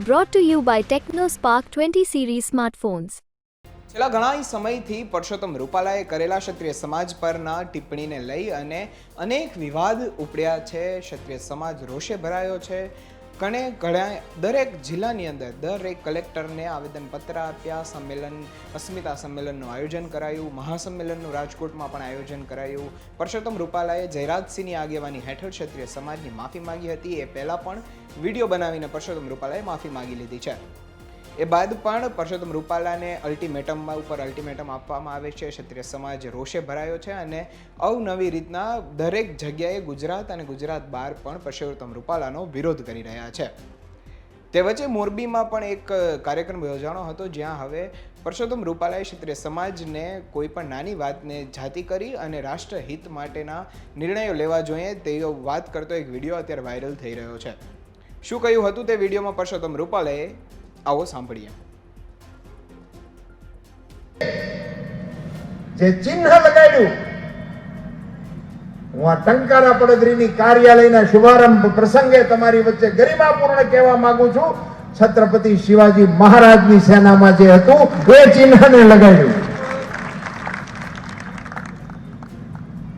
brought to you by TechnoSpark 20 series smartphones. છેલ્લા ઘણા સમયથી પરસોત્તમ રૂપાલાએ કરેલા ક્ષત્રિય સમાજ પરના ટિપ્પણીને લઈ અને અનેક વિવાદ ઉપડ્યા છે. ક્ષત્રિય સમાજ રોષે ભરાયો છે. દરેક જિલ્લાની અંદર દરેક કલેક્ટરને આવેદનપત્ર આપ્યા. અસ્મિતા સંમેલનનું આયોજન કરાયું. મહાસંમેલનનું રાજકોટમાં પણ આયોજન કરાયું. પરસોત્તમ રૂપાલાએ જયરાજસિંહની આગેવાની હેઠળ ક્ષત્રિય સમાજની માફી માંગી હતી. એ પહેલાં પણ વિડીયો બનાવીને પરસોત્તમ રૂપાલાએ માફી માંગી લીધી છે. એ બાદ પણ પરસોત્તમ રૂપાલાને અલ્ટિમેટમ આપવામાં આવે છે. ક્ષત્રિય સમાજ રોષે ભરાયો છે અને અવનવી રીતના દરેક જગ્યાએ ગુજરાત અને ગુજરાત બહાર પણ પરસોત્તમ રૂપાલાનો વિરોધ કરી રહ્યા છે. તે વચ્ચે મોરબીમાં પણ એક કાર્યક્રમ યોજાનો હતો, જ્યાં હવે પરસોત્તમ રૂપાલાએ ક્ષત્રિય સમાજને કોઈ પણ નાની વાતને જાતિ કરી અને રાષ્ટ્રહિત માટેના નિર્ણયો લેવા જોઈએ તેવો વાત કરતો એક વિડીયો અત્યારે વાયરલ થઈ રહ્યો છે. શું કહ્યું હતું તે વિડીયોમાં પરસોત્તમ રૂપાલાએ, આવો સાંભળીએ. જે ચિહ્ન લગાડ્યું, હું આ ટંકારા પડદરીની કાર્યાલયના શુભારંભ પ્રસંગે તમારી વચ્ચે ગરિમાપૂર્ણ કહેવા માંગુ છું, છત્રપતિ શિવાજી મહારાજની સેનામાં જે હતું એ ચિહ્નને લગાડ્યું.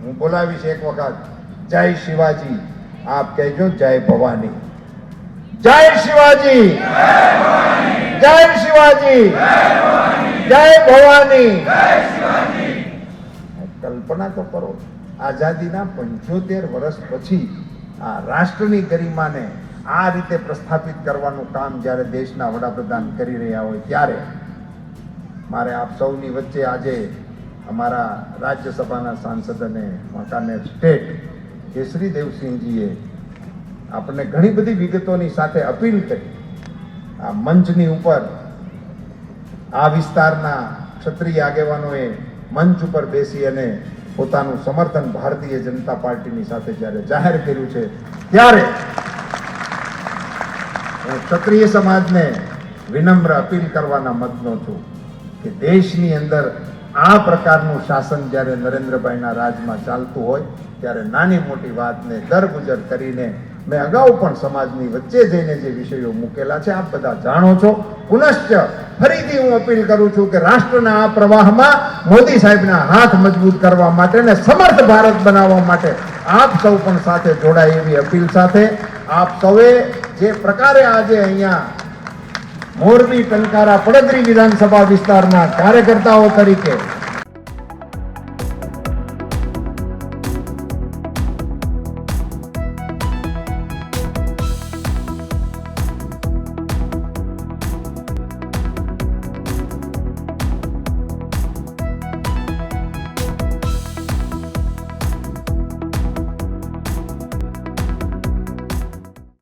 હું બોલાવીશ એક વખત, જય શિવાજી. આપ કહેજો જય ભવાની. જય શિવાજી, જય શિવાજી, જય ભવાની. કલ્પના તો કરો, આઝાદીના 75 વર્ષ પછી આ રાષ્ટ્રની ગરિમાને આ રીતે પ્રસ્થાપિત કરવાનું કામ જ્યારે દેશના વડાપ્રધાન કરી રહ્યા હોય, ત્યારે મારે આપ સૌની વચ્ચે આજે અમારા રાજ્યસભાના સાંસદ અને વાંકાનેર સ્ટેટ કેસરી દેવસિંહજીએ આપણને ઘણી બધી વિગતોની સાથે અપીલ કરી. આ મંચની ઉપર આ વિસ્તારના ક્ષત્રિય આગેવાનોએ મંચ ઉપર બેસી અને પોતાનું સમર્થન ભારતીય જનતા પાર્ટીની સાથે જ્યારે જાહેર કર્યું છે, ત્યારે હું ક્ષત્રિય સમાજને વિનમ્ર અપીલ કરવાના મતનો છું કે દેશની અંદર આ પ્રકારનું શાસન જ્યારે નરેન્દ્રભાઈના રાજમાં ચાલતું હોય, ત્યારે નાની મોટી વાતને દરગુજર કરીને મેં અગાઉ પણ સમાજની વચ્ચે જઈને જે વિષયો મૂકેલા છે આપ બધા જાણો છો. પુનશ્ચ ફરીથી હું અપીલ કરું છું કે રાષ્ટ્રના આ પ્રવાહમાં મોદી સાહેબના હાથ મજબૂત કરવા માટે ને સમર્થ ભારત બનાવવા માટે આપ સૌ પણ સાથે જોડાય એવી અપીલ સાથે આપ સૌએ જે પ્રકારે આજે અહીંયા મોરબી ટંકારા પડદરી વિધાનસભા વિસ્તારના કાર્યકર્તાઓ તરીકે